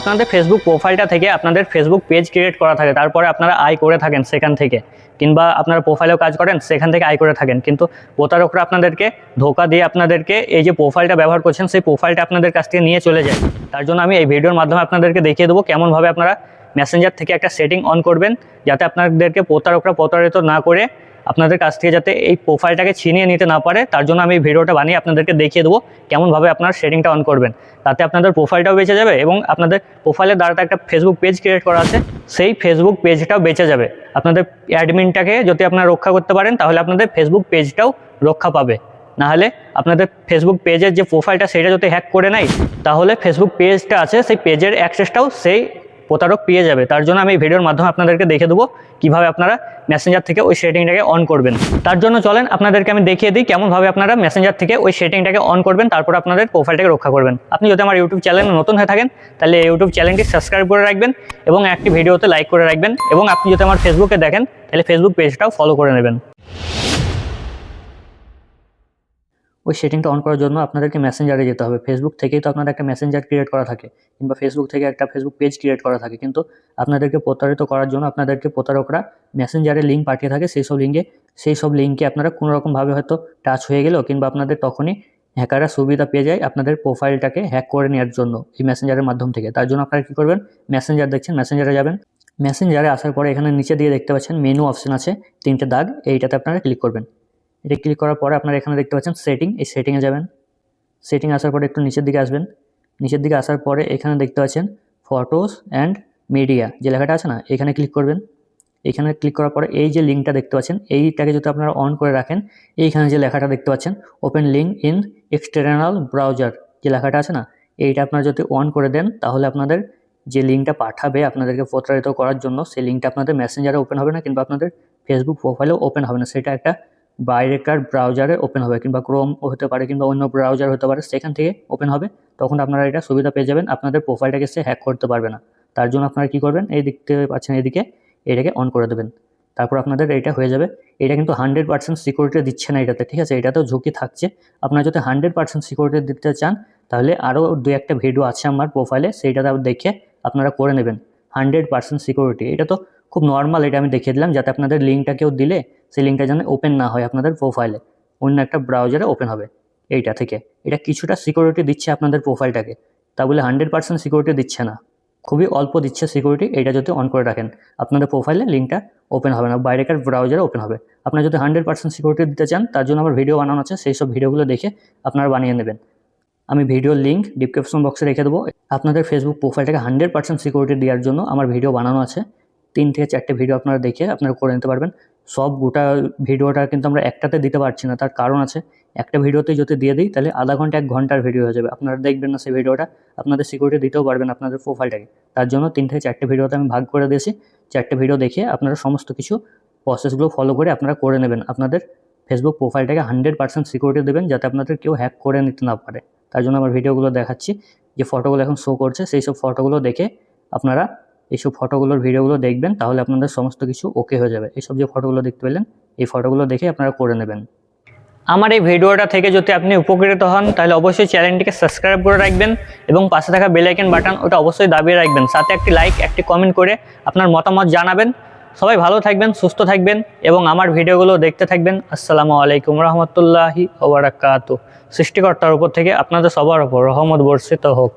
আপনাদের ফেসবুক প্রোফাইলটা থেকে আপনাদের ফেসবুক পেজ ক্রিয়েট করা থাকে, তারপরে আপনারা আয় করে থাকেন সেখান থেকে, কিংবা আপনারা প্রোফাইলেও কাজ করেন সেখান থেকে আয় করে থাকেন, কিন্তু প্রতারকরা আপনাদেরকে ধোকা দিয়ে আপনাদেরকে এই যে প্রোফাইলটা ব্যবহার করছেন সেই প্রোফাইলটা আপনাদের কাছ থেকে নিয়ে চলে যায়। তার জন্য আমি এই ভিডিওর মাধ্যমে আপনাদেরকে দেখিয়ে দেবো কেমনভাবে আপনারা মেসেঞ্জার থেকে একটা সেটিং অন করবেন, যাতে আপনাদেরকে প্রতারকরা প্রতারিত না করে আপনাদের কাছ থেকে যাতে এই প্রোফাইলটাকে ছিনিয়ে নিতে না পারে। তার জন্য আমি এই ভিডিওটা বানিয়ে আপনাদেরকে দেখিয়ে দেবো কেমনভাবে আপনারা সেটিংটা অন করবেন, তাতে আপনাদের প্রোফাইলটাও বেঁচে যাবে এবং আপনাদের প্রোফাইলের দ্বারা একটা ফেসবুক পেজ ক্রিয়েট করা আছে সেই ফেসবুক পেজটাও বেঁচে যাবে। আপনাদের অ্যাডমিনটাকে যদি আপনারা রক্ষা করতে পারেন তাহলে আপনাদের ফেসবুক পেজটাও রক্ষা পাবে। নাহলে আপনাদের ফেসবুক পেজের যে প্রোফাইলটা সেটা যদি হ্যাক করে নেয় তাহলে ফেসবুক পেজটা আছে সেই পেজের অ্যাক্সেসটাও সেই প্রতারক পেয়ে যাবে। তার জন্য আমি এই ভিডিওর মাধ্যমে আপনাদেরকে দেখে দেবো কীভাবে আপনারা মেসেঞ্জার থেকে ওই সেটিংটাকে অন করবেন। তার জন্য চলেন আপনাদেরকে আমি দেখিয়ে দিই কেমনভাবে আপনারা মেসেঞ্জার থেকে ওই সেটিংটাকে অন করবেন, তারপর আপনাদের প্রোফাইলটাকে রক্ষা করবেন। আপনি যদি আমার ইউটিউব চ্যানেলে নতুন হয়ে থাকেন তাহলে ইউটিউব চ্যানেলটি সাবস্ক্রাইব করে রাখবেন এবং একটি ভিডিওতে লাইক করে রাখবেন, এবং আপনি যদি আমার ফেসবুকে দেখেন তাহলে ফেসবুক পেজটাও ফলো করে নেবেন। ওই সেটিংটা অন করার জন্য আপনাদেরকে মেসেঞ্জারে যেতে হবে। ফেসবুক থেকেই তো আপনার একটা মেসেঞ্জার ক্রিয়েট করা থাকে, কিংবা ফেসবুক থেকে একটা ফেসবুক পেজ ক্রিয়েট করা থাকে, কিন্তু আপনাদেরকে প্রতারিত করার জন্য আপনাদেরকে প্রতারকরা মেসেঞ্জারে লিঙ্ক পাঠিয়ে থাকে। সেই সব লিঙ্কে আপনারা কোনোরকমভাবে হয়তো টাচ হয়ে গেলেও, কিংবা আপনাদের তখনই হ্যাকাররা সুবিধা পেয়ে যায় আপনাদের প্রোফাইলটাকে হ্যাক করে নেওয়ার জন্য এই মেসেঞ্জারের মাধ্যম থেকে। তার জন্য আপনারা কী করবেন, মেসেঞ্জার দেখছেন, মেসেঞ্জারে যাবেন। মেসেঞ্জারে আসার পরে এখানে নিচে দিয়ে দেখতে পাচ্ছেন মেনু অপশন আছে 3টে দাগ, এইটাতে আপনারা ক্লিক করবেন। এটা ক্লিক করার পরে আপনারা এখানে দেখতে পাচ্ছেন সেটিং, এই সেটিংয়ে যাবেন। সেটিং আসার পরে একটু নিচের দিকে আসবেন। নিচের দিকে আসার পরে এখানে দেখতে পাচ্ছেন ফটোস অ্যান্ড মিডিয়া যে লেখাটা আছে না, এখানে ক্লিক করবেন। এখানে ক্লিক করার পরে এই যে লিঙ্কটা দেখতে পাচ্ছেন এইটাকে যদি আপনারা অন করে রাখেন, এইখানে যে লেখাটা দেখতে পাচ্ছেন open link in external browser যে লেখাটা আছে না, এইটা আপনারা যদি অন করে দেন তাহলে আপনাদের যে লিঙ্কটা পাঠাবে আপনাদেরকে প্রতারিত করার জন্য, সেই লিঙ্কটা আপনাদের মেসেঞ্জারে ওপেন হবে না, কিংবা আপনাদের ফেসবুক প্রোফাইলেও ওপেন হবে না। সেটা একটা বাইরেকার ব্রাউজারে ওপেন হবে, কিংবা ক্রোম হতে পারে, কিংবা অন্য ব্রাউজার হতে পারে, সেখান থেকে ওপেন হবে। তখন আপনারা এটা সুবিধা পেয়ে যাবেন, আপনাদের প্রোফাইলটাকে সে হ্যাক করতে পারবে না। তার জন্য আপনারা কী করবেন, এই দেখতে পাচ্ছেন এদিকে এটাকে অন করে দেবেন, তারপর আপনাদের এইটা হয়ে যাবে। এটা কিন্তু 100% সিকিউরিটি দিচ্ছে না এটাতে, ঠিক আছে, এটাতেও ঝুঁকি থাকছে। আপনারা যদি 100% সিকিউরিটি দিতে চান তাহলে আরও 2-1টা ভিডিও আছে আমার প্রোফাইলে, সেইটাতে দেখে আপনারা করে নেবেন 100% সিকিউরিটি। এটা তো খুব নর্মাল, এটা আমি দেখিয়ে দিলাম যাতে আপনাদের লিঙ্কটা কেউ দিলে সেই লিঙ্কটা যেন ওপেন না হয় আপনাদের প্রোফাইলে, অন্য একটা ব্রাউজারে ওপেন হবে এইটা থেকে। এটা কিছুটা সিকিউরিটি দিচ্ছে আপনাদের প্রোফাইলটাকে, তা বলে 100% সিকিউরিটি দিচ্ছে না, খুবই অল্প দিচ্ছে সিকিউরিটি। এইটা যদি অন করে রাখেন আপনাদের প্রোফাইলে লিঙ্কটা ওপেন হবে না, বাইরেকার ব্রাউজারে ওপেন হবে। আপনারা যদি 100% সিকিউরিটি দিতে চান তার জন্য আমার ভিডিও বানানো আছে, সেই সব ভিডিওগুলো দেখে আপনারা বানিয়ে নেবেন। আমি ভিডিওর লিঙ্ক ডিসক্রিপশন বক্সে রেখে দেবো। আপনাদের ফেসবুক প্রোফাইলটাকে 100% সিকিউরিটি দেওয়ার জন্য আমার ভিডিও বানানো আছে, 3 থেকে 4টে ভিডিও আপনারা দেখে আপনারা করে নিতে পারবেন। সব গোটা ভিডিওটা কিন্তু আমরা একটাতে দিতে পারছি না, তার কারণ আছে। একটা ভিডিওতেই যদি দিয়ে দিই তাহলে আধা ঘন্টা 1 ঘন্টার ভিডিও হয়ে যাবে, আপনারা দেখবেন না সেই ভিডিওটা, আপনাদের সিকিউরিটি দিতেও পারবেন আপনাদের প্রোফাইলটাকে। তার জন্য 3 থেকে 4টে ভিডিওতে আমি ভাগ করে দিয়েছি। 4টে ভিডিও দেখে আপনারা সমস্ত কিছু প্রসেসগুলো ফলো করে আপনারা করে নেবেন, আপনাদের ফেসবুক প্রোফাইলটাকে 100% সিকিউরিটি দেবেন যাতে আপনাদের কেউ হ্যাক করে নিতে না পারে। তার জন্য আমার ভিডিওগুলো দেখাচ্ছি, যে ফটোগুলো এখন শো করছে সেই সব ফটোগুলো দেখে আপনারা এইসব ফটোগুলোর ভিডিওগুলো দেখবেন, তাহলে আপনাদের সমস্ত কিছু ওকে হয়ে যাবে। এইসব যে ফটোগুলো দেখতে পেলেন এই ফটোগুলো দেখে আপনারা করে নেবেন। আমার এই ভিডিওটা থেকে যদি আপনি উপকৃত হন তাহলে অবশ্যই চ্যানেলটিকে সাবস্ক্রাইব করে রাখবেন এবং পাশে থাকা বেল আইকন বাটন ওটা অবশ্যই দাবিয়ে রাখবেন, সাথে একটি লাইক একটি কমেন্ট করে আপনার মতামত জানাবেন। সবাই ভালো থাকবেন, সুস্থ থাকবেন এবং আমার ভিডিওগুলো দেখতে থাকবেন। আসসালামু আলাইকুম রহমতুল্লাহি ওয়া বারাকাতুহু। সৃষ্টিকর্তার উপর থেকে আপনাদের সবার উপর রহমত বর্ষিত হোক।